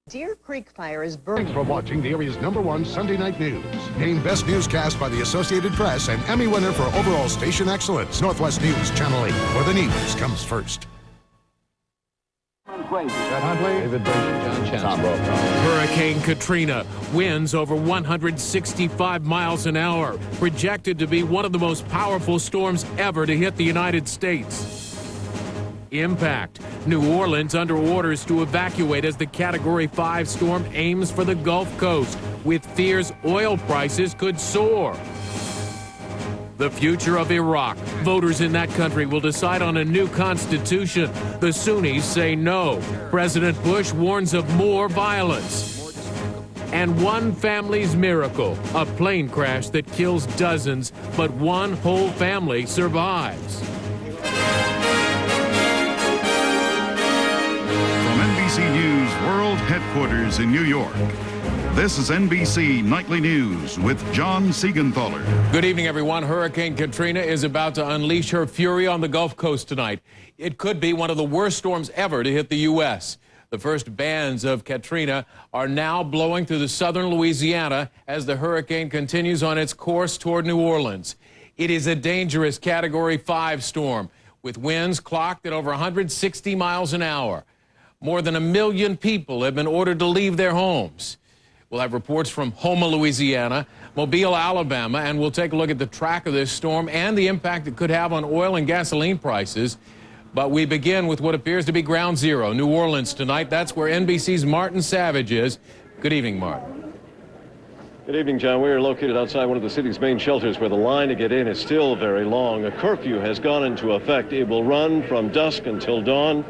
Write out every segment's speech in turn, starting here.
Deer Creek fire is burning. Thanks for watching the area's #1 Sunday night news. Named Best Newscast by the Associated Press and Emmy winner for overall station excellence. Northwest News, Channel 8, where the news comes first. Hurricane Katrina, winds over 165 miles an hour, projected to be one of the most powerful storms ever to hit the United States. Impact: New Orleans under orders to evacuate as the Category 5 storm aims for the Gulf Coast, with fears oil prices could soar. The future of Iraq. Voters in that country will decide on a new constitution. The Sunnis say no. President Bush warns of more violence. And one family's miracle, a plane crash that kills dozens, but one whole family survives. NBC News World Headquarters in New York. This is NBC Nightly News with John Siegenthaler. Good evening, everyone. Hurricane Katrina is about to unleash her fury on the Gulf Coast tonight. It could be one of the worst storms ever to hit the U.S. The first bands of Katrina are now blowing through the southern Louisiana as the hurricane continues on its course toward New Orleans. It is a dangerous Category 5 storm with winds clocked at over 160 miles an hour. More than 1 million people have been ordered to leave their homes. We'll have reports from Houma, Louisiana, Mobile, Alabama, and we'll take a look at the track of this storm and the impact it could have on oil and gasoline prices. But we begin with what appears to be ground zero, New Orleans tonight. That's where NBC's Martin Savage is. Good evening, Martin. Good evening, John. We are located outside one of the city's main shelters where the line to get in is still very long. A curfew has gone into effect. It will run from dusk until dawn.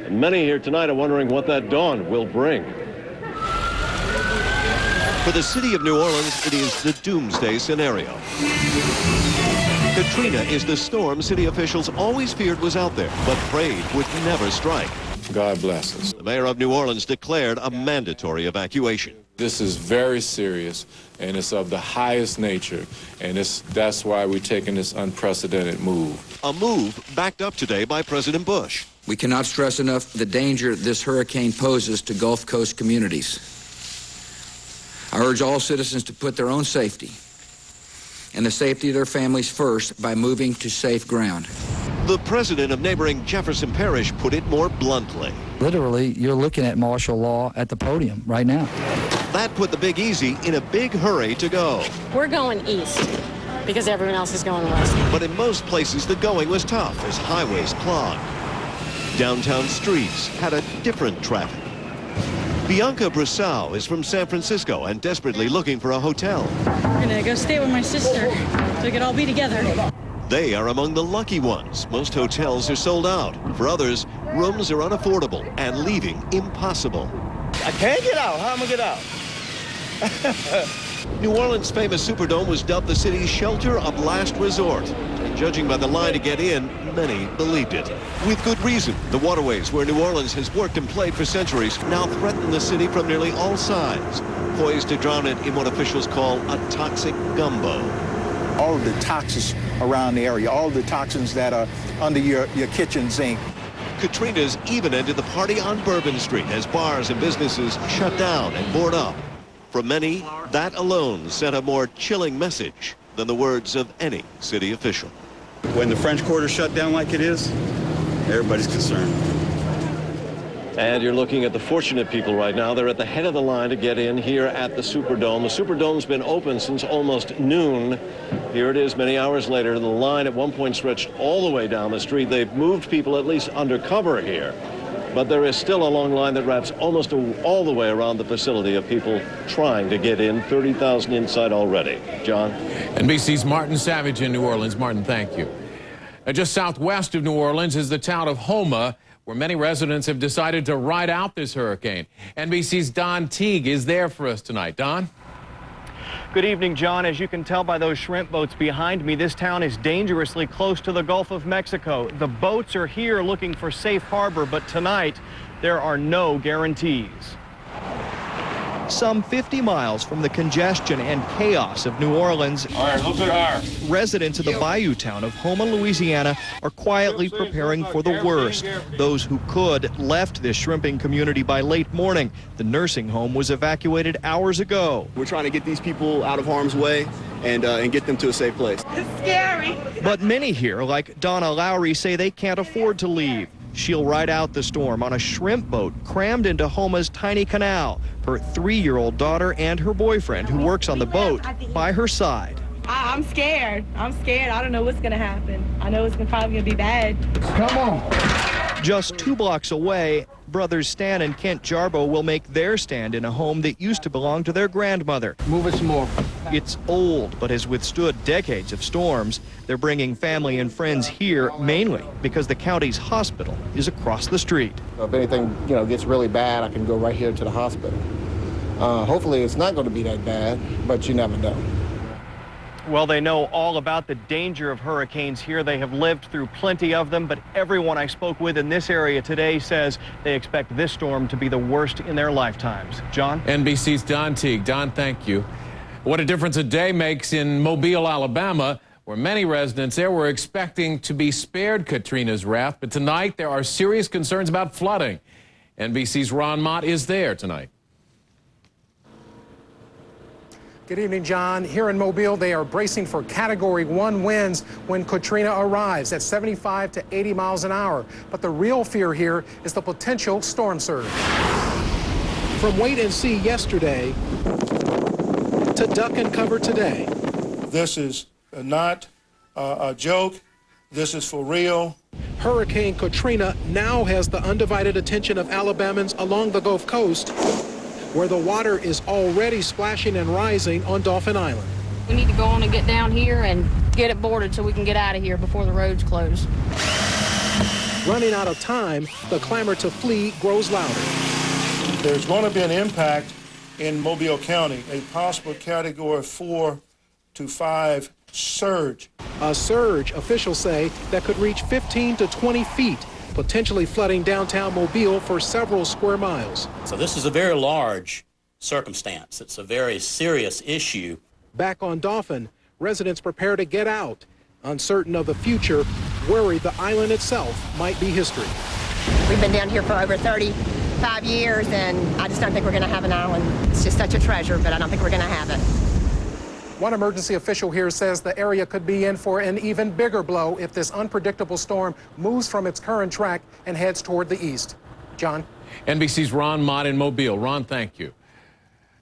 And many here tonight are wondering what that dawn will bring. For the city of New Orleans, it is the doomsday scenario. Katrina is the storm city officials always feared was out there, but prayed would never strike. God bless us. The mayor of New Orleans declared a mandatory evacuation. This is very serious, and it's of the highest nature, and that's why we're taking this unprecedented move. A move backed up today by President Bush. We cannot stress enough the danger this hurricane poses to Gulf Coast communities. I urge all citizens to put their own safety and the safety of their families first by moving to safe ground. The president of neighboring Jefferson Parish put it more bluntly. Literally, you're looking at martial law at the podium right now. That put the Big Easy in a big hurry to go. We're going east because everyone else is going west. But in most places, the going was tough as highways clogged. Downtown streets had a different traffic. Bianca Brusau is from San Francisco and desperately looking for a hotel. I'm gonna go stay with my sister so we could all be together. They are among the lucky ones. Most hotels are sold out. For others, rooms are unaffordable and leaving impossible. I can't get out. How am I gonna get out? New Orleans' famous Superdome was dubbed the city's shelter of last resort. And judging by the line to get in, many believed it. With good reason. The waterways where New Orleans has worked and played for centuries now threaten the city from nearly all sides, poised to drown it in what officials call a toxic gumbo. All of the toxins around the area, all of the toxins that are under your kitchen sink. Katrina's even ended the party on Bourbon Street as bars and businesses shut down and board up. For many, that alone sent a more chilling message than the words of any city official. When the French Quarter shut down like it is, everybody's concerned. And you're looking at the fortunate people right now. They're at the head of the line to get in here at the Superdome. The Superdome's been open since almost noon. Here it is many hours later. The line at one point stretched all the way down the street. They've moved people at least undercover here. But there is still a long line that wraps almost all the way around the facility of people trying to get in. 30,000 inside already. John? NBC's Martin Savage in New Orleans. Martin, thank you. Just southwest of New Orleans is the town of Houma, where many residents have decided to ride out this hurricane. NBC's Don Teague is there for us tonight. Don? Good evening, John. As you can tell by those shrimp boats behind me, this town is dangerously close to the Gulf of Mexico. The boats are here looking for safe harbor, but tonight there are no guarantees. some 50 miles from the congestion and chaos of New Orleans. All right, look at R. Residents of the bayou town of Houma, Louisiana are quietly preparing for the worst. Those who could left this shrimping community by late morning. The nursing home was evacuated hours ago. We're trying to get these people out of harm's way and get them to a safe place. It's scary. But many here, like Donna Lowry, say they can't afford to leave. She'll ride out the storm on a shrimp boat crammed into Houma's tiny canal. Her 3-year-old daughter and her boyfriend, who works on the boat, by her side. I'm scared. I'm scared. I don't know what's going to happen. I know it's probably going to be bad. Come on. Just 2 blocks away, brothers Stan and Kent Jarbo will make their stand in a home that used to belong to their grandmother. Move it some more. It's old, but has withstood decades of storms. They're bringing family and friends here mainly because the county's hospital is across the street. If anything, gets really bad, I can go right here to the hospital. Hopefully it's not going to be that bad, but you never know. Well, they know all about the danger of hurricanes here. They have lived through plenty of them, but everyone I spoke with in this area today says they expect this storm to be the worst in their lifetimes. John? NBC's Don Teague. Don, thank you. What a difference a day makes in Mobile, Alabama, where many residents there were expecting to be spared Katrina's wrath. But tonight, there are serious concerns about flooding. NBC's Ron Mott is there tonight. Good evening, John. Here in Mobile, they are bracing for Category 1 winds when Katrina arrives at 75 to 80 miles an hour. But the real fear here is the potential storm surge. From wait and see yesterday to duck and cover today. This is not a joke. This is for real. Hurricane Katrina now has the undivided attention of Alabamans along the Gulf Coast, where the water is already splashing and rising on Dauphin Island. We need to go on and get down here and get it boarded so we can get out of here before the roads close. Running out of time, the clamor to flee grows louder. There's going to be an impact in Mobile County, a possible Category 4 to 5 surge. A surge, officials say, that could reach 15 to 20 feet, potentially flooding downtown Mobile for several square miles. So this is a very large circumstance. It's a very serious issue. Back on Dauphin, residents prepare to get out, uncertain of the future, worried the island itself might be history. We've been down here for over 35 years, and I just don't think we're going to have an island. It's just such a treasure, but I don't think we're going to have it. One emergency official here says the area could be in for an even bigger blow if this unpredictable storm moves from its current track and heads toward the east. John? NBC's Ron Mott in Mobile. Ron, thank you.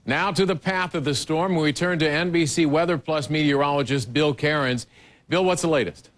Now to the path of the storm. We turn to NBC Weather Plus meteorologist Bill Cairns. Bill, what's the latest?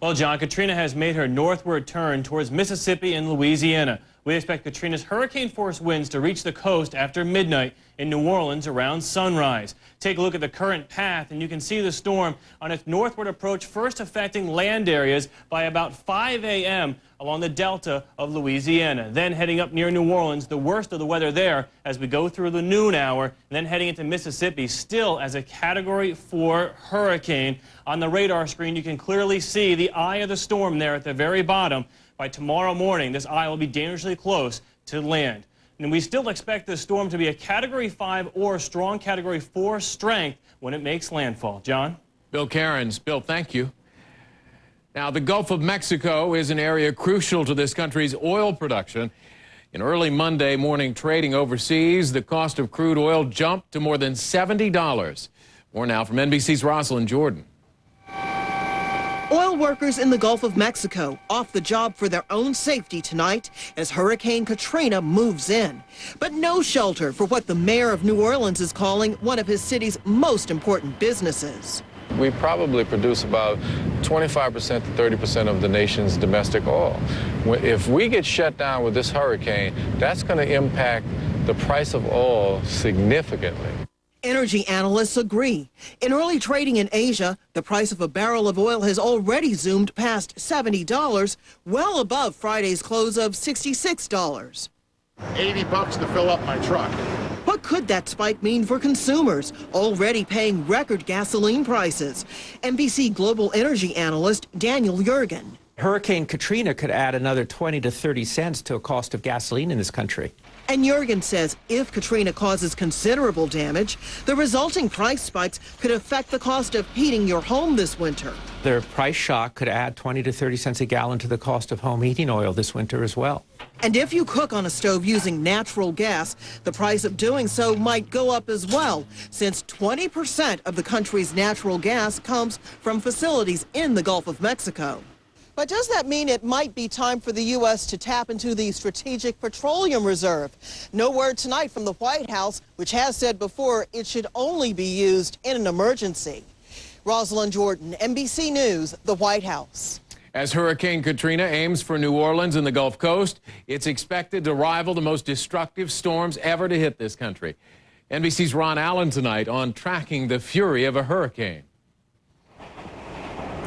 Well, John, Katrina has made her northward turn towards Mississippi and Louisiana. We expect Katrina's hurricane-force winds to reach the coast after midnight in New Orleans around sunrise. Take a look at the current path, and you can see the storm on its northward approach first affecting land areas by about 5 a.m. along the delta of Louisiana. Then heading up near New Orleans, the worst of the weather there as we go through the noon hour, and then heading into Mississippi still as a Category 4 hurricane. On the radar screen, you can clearly see the eye of the storm there at the very bottom. By tomorrow morning, this eye will be dangerously close to land. And we still expect this storm to be a Category 5 or strong Category 4 strength when it makes landfall. John? Bill Cairns. Bill, thank you. Now, the Gulf of Mexico is an area crucial to this country's oil production. In early Monday morning trading overseas, the cost of crude oil jumped to more than $70. More now from NBC's Rosalind Jordan. Oil workers in the Gulf of Mexico off the job for their own safety tonight as Hurricane Katrina moves in. But no shelter for what the mayor of New Orleans is calling one of his city's most important businesses. We probably produce about 25% to 30% of the nation's domestic oil. If we get shut down with this hurricane, that's going to impact the price of oil significantly. Energy analysts agree. In early trading in Asia, the price of a barrel of oil has already zoomed past $70, well above Friday's close of $66. $80 to fill up my truck. What could that spike mean for consumers already paying record gasoline prices? NBC global energy analyst Daniel Yergin. Hurricane Katrina could add another 20 to 30 cents to a cost of gasoline in this country. And Jurgen says if Katrina causes considerable damage, the resulting price spikes could affect the cost of heating your home this winter. The price shock could add 20 to 30 cents a gallon to the cost of home heating oil this winter as well. And if you cook on a stove using natural gas, the price of doing so might go up as well, since 20% of the country's natural gas comes from facilities in the Gulf of Mexico. But does that mean it might be time for the U.S. to tap into the Strategic Petroleum Reserve? No word tonight from the White House, which has said before it should only be used in an emergency. Rosalind Jordan, NBC News, the White House. As Hurricane Katrina aims for New Orleans and the Gulf Coast, it's expected to rival the most destructive storms ever to hit this country. NBC's Ron Allen tonight on tracking the fury of a hurricane.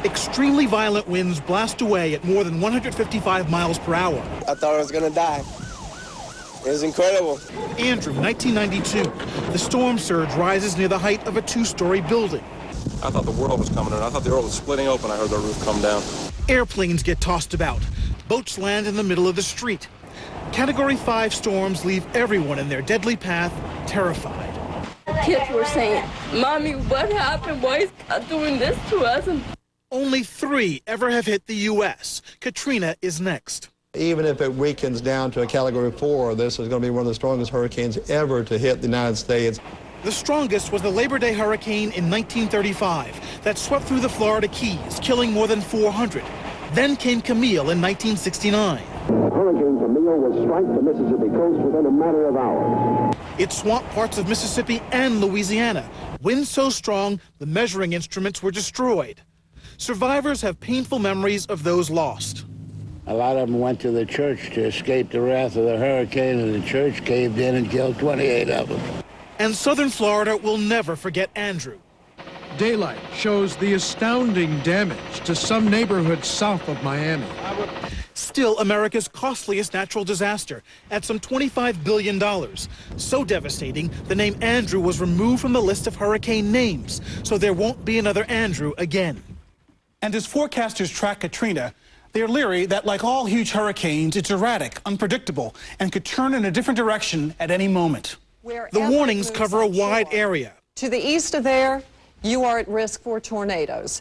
Extremely violent winds blast away at more than 155 miles per hour. I thought I was going to die. It was incredible. Andrew, 1992. The storm surge rises near the height of a two-story building. I thought the world was coming in. I thought the world was splitting open. I heard the roof come down. Airplanes get tossed about. Boats land in the middle of the street. Category 5 storms leave everyone in their deadly path terrified. Kids were saying, "Mommy, what happened? Why is God doing this to us?" Only 3 ever have hit the U.S. Katrina is next. Even if it weakens down to a Category 4, this is going to be one of the strongest hurricanes ever to hit the United States. The strongest was the Labor Day hurricane in 1935 that swept through the Florida Keys, killing more than 400. Then came Camille in 1969. Hurricane Camille will strike the Mississippi coast within a matter of hours. It swamped parts of Mississippi and Louisiana. Winds so strong, the measuring instruments were destroyed. Survivors have painful memories of those lost. A lot of them went to the church to escape the wrath of the hurricane, and the church caved in and killed 28 of them. And southern Florida will never forget Andrew. Daylight shows the astounding damage to some neighborhoods south of Miami. Still America's costliest natural disaster at some $25 billion. So devastating, the name Andrew was removed from the list of hurricane names, so there won't be another Andrew again. And as forecasters track Katrina, they're leery that, like all huge hurricanes, it's erratic, unpredictable, and could turn in a different direction at any moment. The warnings cover a wide area. To the east of there, you are at risk for tornadoes.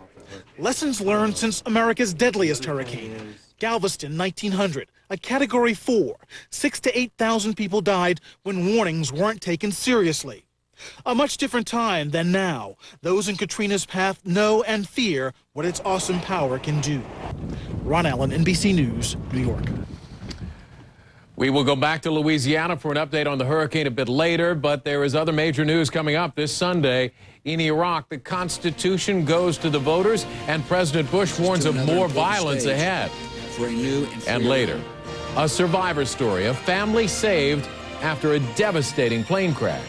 Lessons learned since America's deadliest hurricane. Galveston, 1900, a Category 4. 6,000 to 8,000 people died when warnings weren't taken seriously. A much different time than now. Those in Katrina's path know and fear what its awesome power can do. Ron Allen, NBC News, New York. We will go back to Louisiana for an update on the hurricane a bit later, but there is other major news coming up this Sunday. In Iraq, the Constitution goes to the voters, and President Bush warns of more violence ahead. For a new and later, a survivor story, a family saved after a devastating plane crash.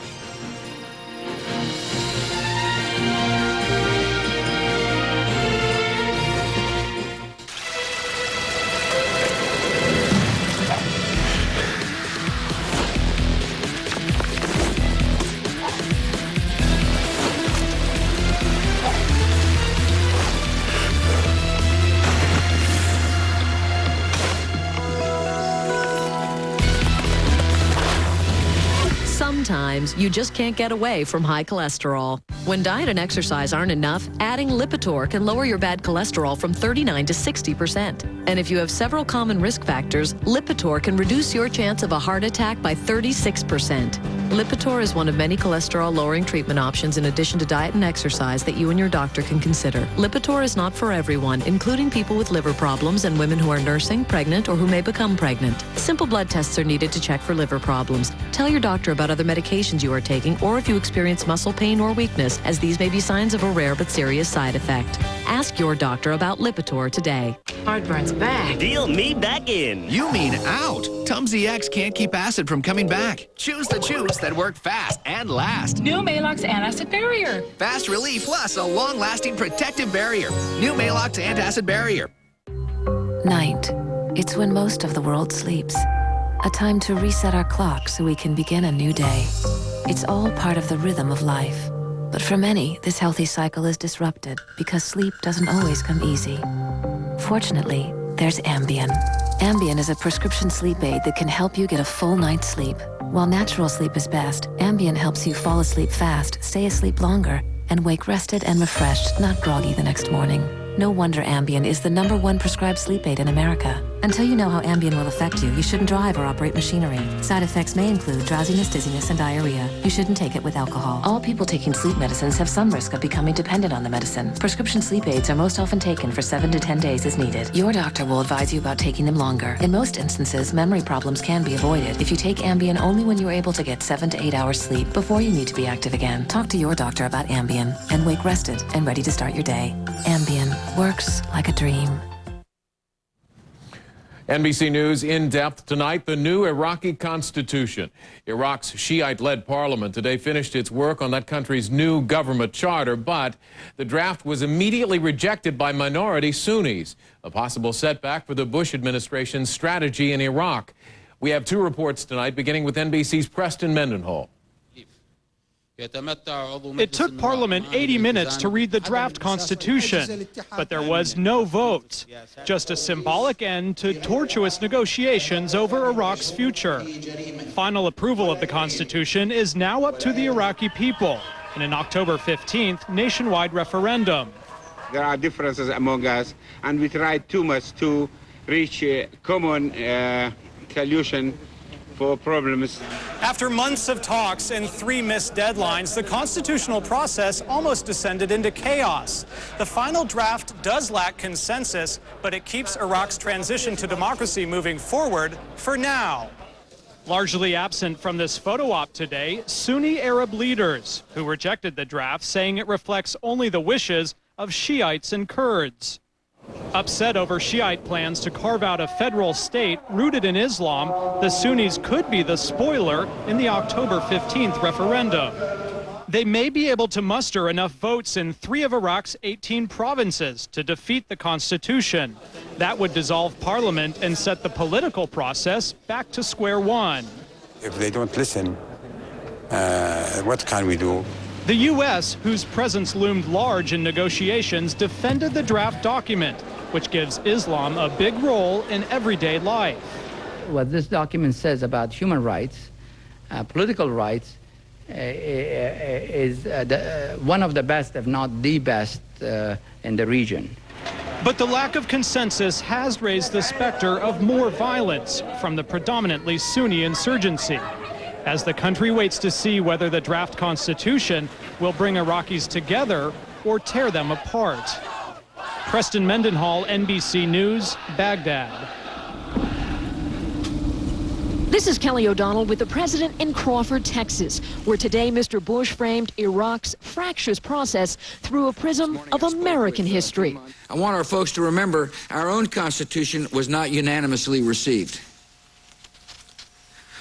Sometimes you just can't get away from high cholesterol. When diet and exercise aren't enough, adding Lipitor can lower your bad cholesterol from 39 to 60%. And if you have several common risk factors, Lipitor can reduce your chance of a heart attack by 36%. Lipitor is one of many cholesterol-lowering treatment options in addition to diet and exercise that you and your doctor can consider. Lipitor is not for everyone, including people with liver problems and women who are nursing, pregnant, or who may become pregnant. Simple blood tests are needed to check for liver problems. Tell your doctor about other medications you are taking or if you experience muscle pain or weakness, as these may be signs of a rare but serious side effect. Ask your doctor about Lipitor today. Heartburn's back. Deal me back in. You mean out. Tums EX can't keep acid from coming back. Choose the chews that work fast and last. New Malox Antacid Barrier. Fast relief plus a long-lasting protective barrier. New Malox Antacid Barrier. Night. It's when most of the world sleeps. A time to reset our clock so we can begin a new day. It's all part of the rhythm of life. But for many, this healthy cycle is disrupted because sleep doesn't always come easy. Fortunately, there's Ambien. Ambien is a prescription sleep aid that can help you get a full night's sleep. While natural sleep is best, Ambien helps you fall asleep fast, stay asleep longer, and wake rested and refreshed, not groggy the next morning. No wonder Ambien is the #1 prescribed sleep aid in America. Until you know how Ambien will affect you, you shouldn't drive or operate machinery. Side effects may include drowsiness, dizziness, and diarrhea. You shouldn't take it with alcohol. All people taking sleep medicines have some risk of becoming dependent on the medicine. Prescription sleep aids are most often taken for 7 to 10 days as needed. Your doctor will advise you about taking them longer. In most instances, memory problems can be avoided if you take Ambien only when you're able to get 7 to 8 hours sleep before you need to be active again. Talk to your doctor about Ambien and wake rested and ready to start your day. Ambien works like a dream. NBC News in depth tonight, the new Iraqi constitution. Iraq's Shiite-led parliament today finished its work on that country's new government charter, but the draft was immediately rejected by minority Sunnis, a possible setback for the Bush administration's strategy in Iraq. We have 2 reports tonight, beginning with NBC's Preston Mendenhall. It took Parliament 80 minutes to read the draft constitution, but there was no vote. Just a symbolic end to tortuous negotiations over Iraq's future. Final approval of the constitution is now up to the Iraqi people in an October 15th nationwide referendum. There are differences among us, and we tried too much to reach a common solution for problems. After months of talks and 3 missed deadlines, the constitutional process almost descended into chaos. The final draft does lack consensus, but it keeps Iraq's transition to democracy moving forward for now. Largely absent from this photo op today, Sunni Arab leaders who rejected the draft, saying it reflects only the wishes of Shiites and Kurds. Upset over Shiite plans to carve out a federal state rooted in Islam, the Sunnis could be the spoiler in the October 15th referendum. They may be able to muster enough votes in 3 of Iraq's 18 provinces to defeat the constitution. That would dissolve parliament and set the political process back to square one. If they don't listen, what can we do? The U.S., whose presence loomed large in negotiations, defended the draft document, which gives Islam a big role in everyday life. What this document says about human rights, political rights, is one of the best, if not the best, in the region. But the lack of consensus has raised the specter of more violence from the predominantly Sunni insurgency, as the country waits to see whether the draft constitution will bring Iraqis together or tear them apart. Preston Mendenhall, NBC News, Baghdad. This is Kelly O'Donnell with the president in Crawford, Texas, where today Mr. Bush framed Iraq's fractious process through a prism of American history. I want our folks to remember our own Constitution was not unanimously received.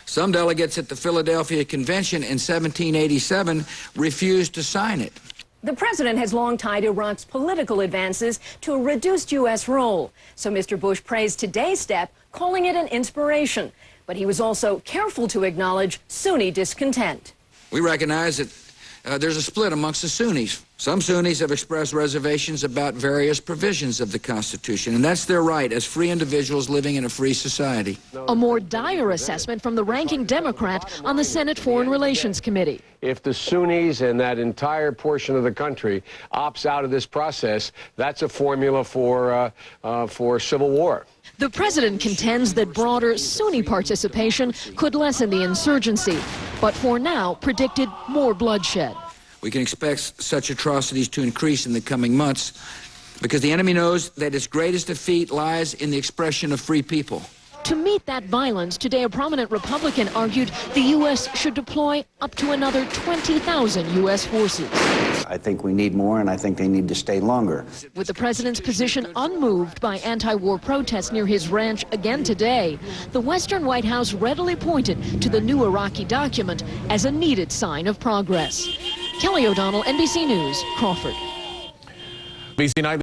Some delegates at the Philadelphia Convention in 1787 refused to sign it. The president has long tied Iraq's political advances to a reduced U.S. role. So Mr. Bush praised today's step, calling it an inspiration. But he was also careful to acknowledge Sunni discontent. We recognize that there's a split amongst the Sunnis. Some Sunnis have expressed reservations about various provisions of the Constitution, and that's their right as free individuals living in a free society. A more dire assessment from the ranking Democrat on the Senate Foreign Relations Committee. If the Sunnis and that entire portion of the country opts out of this process, that's a formula for civil war. The president contends that broader Sunni participation could lessen the insurgency, but for now predicted more bloodshed. We can expect such atrocities to increase in the coming months because the enemy knows that its greatest defeat lies in the expression of free people. To meet that violence, today a prominent Republican argued the U.S. should deploy up to another 20,000 U.S. forces. I think we need more, and I think they need to stay longer. With the president's position unmoved by anti-war protests near his ranch again today, the Western White House readily pointed to the new Iraqi document as a needed sign of progress. Kelly O'Donnell, NBC News, Crawford. NBC Night.